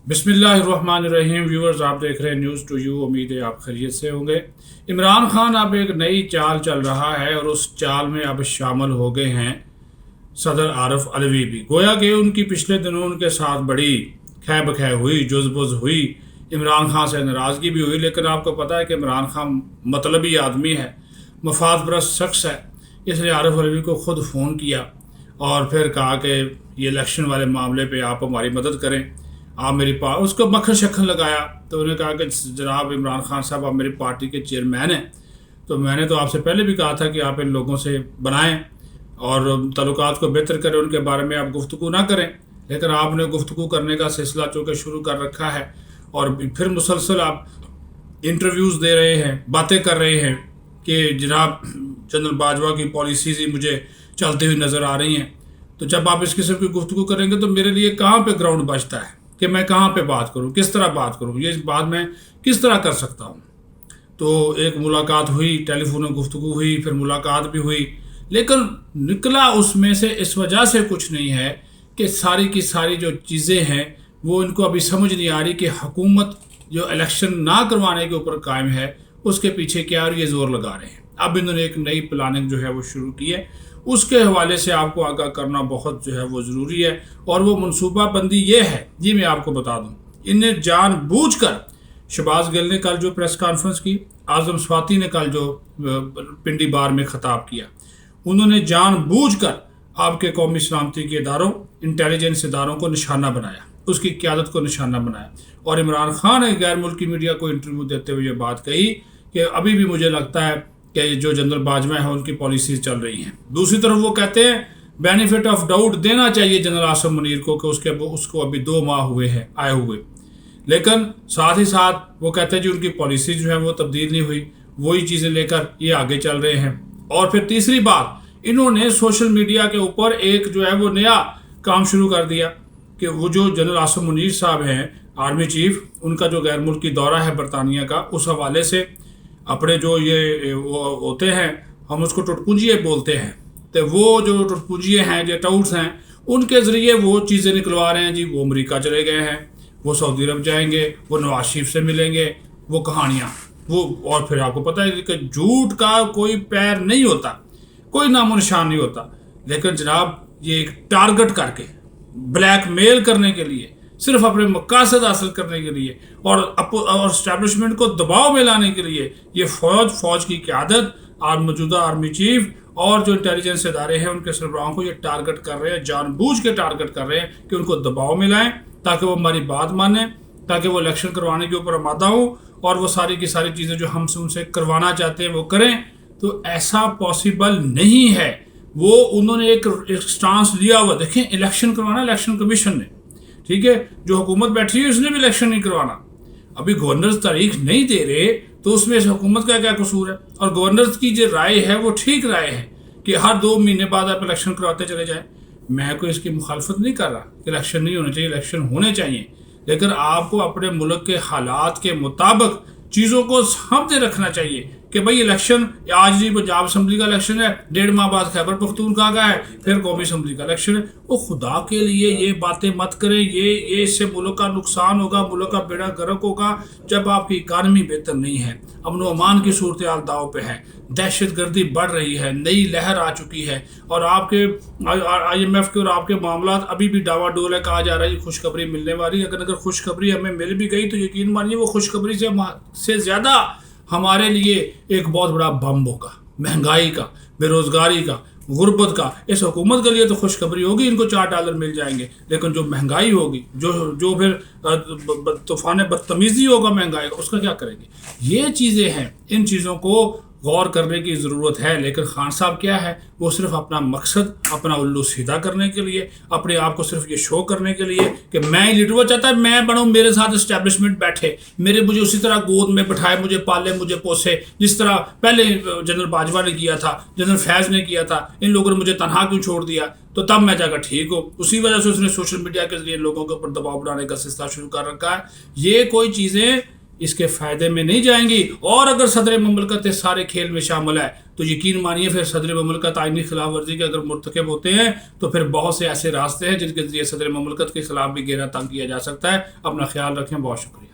बिस्मिल्लाहिर्रहमानिर्रहीम व्यूअर्स, आप देख रहे हैं न्यूज़ टू यू। उम्मीद है आप खैरियत से होंगे। इमरान खान अब एक नई चाल चल रहा है और उस चाल में अब शामिल हो गए हैं सदर आरिफ अलवी भी। गोया कि उनकी पिछले दिनों उनके साथ बड़ी खै बखै हुई, जुज़बुज़ हुई, इमरान खान से नाराज़गी भी हुई। लेकिन आपको पता है कि इमरान खान मतलबी आदमी है, मफाद परस्त शख्स है, इसलिए आरिफ अलवी को ख़ुद फ़ोन किया और फिर कहा कि ये इलेक्शन वाले मामले पे आप हमारी मदद करें, आप मेरी उसको मक्खन शक्खन लगाया। तो उन्होंने कहा कि जनाब इमरान खान साहब, आप मेरी पार्टी के चेयरमैन हैं, तो मैंने तो आपसे पहले भी कहा था कि आप इन लोगों से बनाएं और ताल्लुकात को बेहतर करें, उनके बारे में आप गुफ्तगू ना करें। लेकिन आपने गुफ्तगू करने का सिलसिला चूँकि शुरू कर रखा है और फिर मुसलसल आप इंटरव्यूज़ दे रहे हैं, बातें कर रहे हैं कि जनाब जनरल बाजवा की पॉलिसीज़ ही मुझे चलती हुई नज़र आ रही हैं। तो जब आप इस किस्म की गुफ्तगू करेंगे तो मेरे लिए कहाँ पे ग्राउंड बचता है कि मैं कहाँ पे बात करूँ, किस तरह बात करूँ, ये बात मैं किस तरह कर सकता हूँ। तो एक मुलाकात हुई, टेलीफोन में गुफ्तगू हुई, फिर मुलाकात भी हुई, लेकिन निकला उसमें से इस वजह से कुछ नहीं है कि सारी की सारी जो चीज़ें हैं वो इनको अभी समझ नहीं आ रही कि हुकूमत जो इलेक्शन ना करवाने के ऊपर कायम है उसके पीछे क्या और ये ज़ोर लगा रहे हैं। अब इन्होंने एक नई प्लानिंग जो है वो शुरू की है, उसके हवाले से आपको आगाह करना बहुत जो है वो ज़रूरी है। और वो मनसूबा बंदी ये है जी, मैं आपको बता दूँ, इन्हें जानबूझकर शहबाज गिल ने कल जो प्रेस कॉन्फ्रेंस की, आज़म स्वाति ने कल जो पिंडी बार में ख़ताब किया, उन्होंने जानबूझकर आपके कौमी सलामती के इदारों, इंटेलिजेंस इदारों को निशाना बनाया, उसकी क़यादत को निशाना बनाया। और इमरान खान ने गैर मुल्की मीडिया को इंटरव्यू देते हुए ये बात कही कि अभी भी मुझे लगता है कि जो जनरल बाजवा है उनकी पॉलिसीज चल रही हैं। दूसरी तरफ वो कहते हैं बेनिफिट ऑफ डाउट देना चाहिए जनरल आसिम मुनीर को कि उसको अभी 2 माह हुए हैं आए हुए, लेकिन साथ ही साथ वो कहते हैं जी उनकी पॉलिसी जो है वो तब्दील नहीं हुई, वही चीज़ें लेकर ये आगे चल रहे हैं। और फिर तीसरी बात, इन्होंने सोशल मीडिया के ऊपर एक जो है वो नया काम शुरू कर दिया कि वो जो जनरल आसिम मुनीर साहब हैं आर्मी चीफ, उनका जो गैर मुल्की दौरा है बरतानिया का, उस हवाले से अपने जो ये वो होते हैं, हम उसको टुटपुंजिए बोलते हैं, तो वो जो टुटपुंजिए हैं, जो टाउट्स हैं, उनके ज़रिए वो चीज़ें निकलवा रहे हैं जी। वो अमेरिका चले गए हैं, वो सऊदी अरब जाएंगे, वो नवाज शरीफ से मिलेंगे, वो कहानियाँ वो। और फिर आपको पता है कि झूठ का कोई पैर नहीं होता, कोई नामो निशान नहीं होता। लेकिन जनाब ये एक टारगेट करके ब्लैकमेल करने के लिए, सिर्फ अपने मकासद हासिल करने के लिए और इस्टेब्लिशमेंट को दबाव में लाने के लिए ये फौज की क़यादत और मौजूदा आर्मी चीफ और जो इंटेलिजेंस इदारे हैं उनके सरबराहों को ये टारगेट कर रहे हैं, जानबूझ के टारगेट कर रहे हैं कि उनको दबाव में लाएं ताकि वो हमारी बात माने, ताकि वो इलेक्शन करवाने के ऊपर आमादा हों और वो सारी की सारी चीज़ें जो हम उनसे करवाना चाहते हैं वो करें। तो ऐसा पॉसिबल नहीं है। वो उन्होंने एक स्टांस लिया हुआ, देखें, इलेक्शन करवाना इलेक्शन कमीशन ने, ठीक है, जो हुकूमत बैठी है उसने भी इलेक्शन नहीं करवाना। अभी गवर्नर्स तारीख नहीं दे रहे तो उसमें इस हुकूमत का क्या कसूर है। और गवर्नर्स की जो राय है वो ठीक राय है कि हर 2 महीने बाद आप इलेक्शन करवाते चले जाएं। मैं कोई इसकी मुखालफत नहीं कर रहा कि इलेक्शन नहीं होने चाहिए, इलेक्शन होने चाहिए, लेकिन आपको अपने मुल्क के हालात के मुताबिक चीज़ों को सामने रखना चाहिए कि भाई इलेक्शन आज जी पंजाब असम्बली का इलेक्शन है, 1.5 माह बाद खैबर पख्तूनख्वा का है, फिर कौमी असम्बली का इलेक्शन है। वो खुदा के लिए ये बातें मत करें, ये इससे मुल्क का नुकसान होगा, मुल्क का बेड़ा गर्क होगा। जब आपकी इकानमी बेहतर नहीं है, अमन अमान की सूरत हाल दाव पे है, दहशत गर्दी बढ़ रही है, नई लहर आ चुकी है और आपके IMF के और आपके मामला अभी भी डावाडोल है, कहा जा रहा है खुशखबरी मिलने वाली है। अगर खुशखबरी हमें मिल भी गई तो यकीन मानिए वो खुशखबरी से ज़्यादा हमारे लिए एक बहुत बड़ा बम होगा, महंगाई का, बेरोज़गारी का, गुर्बत का। इस हुकूमत के लिए तो खुशखबरी होगी, इनको $4 मिल जाएंगे, लेकिन जो महंगाई होगी, जो फिर तूफान बदतमीज़ी होगा महंगाई का, उसका क्या करेंगे। ये चीज़ें हैं, इन चीज़ों को गौर करने की ज़रूरत है। लेकिन खान साहब क्या है, वो सिर्फ अपना मकसद, अपना उल्लू सीधा करने के लिए, अपने आप को सिर्फ ये शो करने के लिए कि मैं लीडर, वो चाहता है मैं बनूं, मेरे साथ इस्टेब्लिशमेंट बैठे, मुझे उसी तरह गोद में बैठाए, मुझे पाले, मुझे पोसे, जिस तरह पहले जनरल बाजवा ने किया था, जनरल फैज़ ने किया था। इन लोगों ने मुझे तनहा क्यों छोड़ दिया, तो तब मैं जाकर ठीक हो। उसी वजह से उसने सोशल मीडिया के जरिए लोगों के ऊपर दबाव बनाने का सिलसिला शुरू कर रखा है। ये कोई चीज़ें اس کے فائدے میں نہیں جائیں گی، اور اگر صدر مملکت اس سارے کھیل میں شامل ہے تو یقین مانیے پھر صدر مملکت آئینی خلاف ورزی کے اگر مرتکب ہوتے ہیں تو پھر بہت سے ایسے راستے ہیں جن کے ذریعے صدر مملکت کے خلاف بھی گھیرا تنگ کیا جا سکتا ہے۔ اپنا خیال رکھیں، بہت شکریہ۔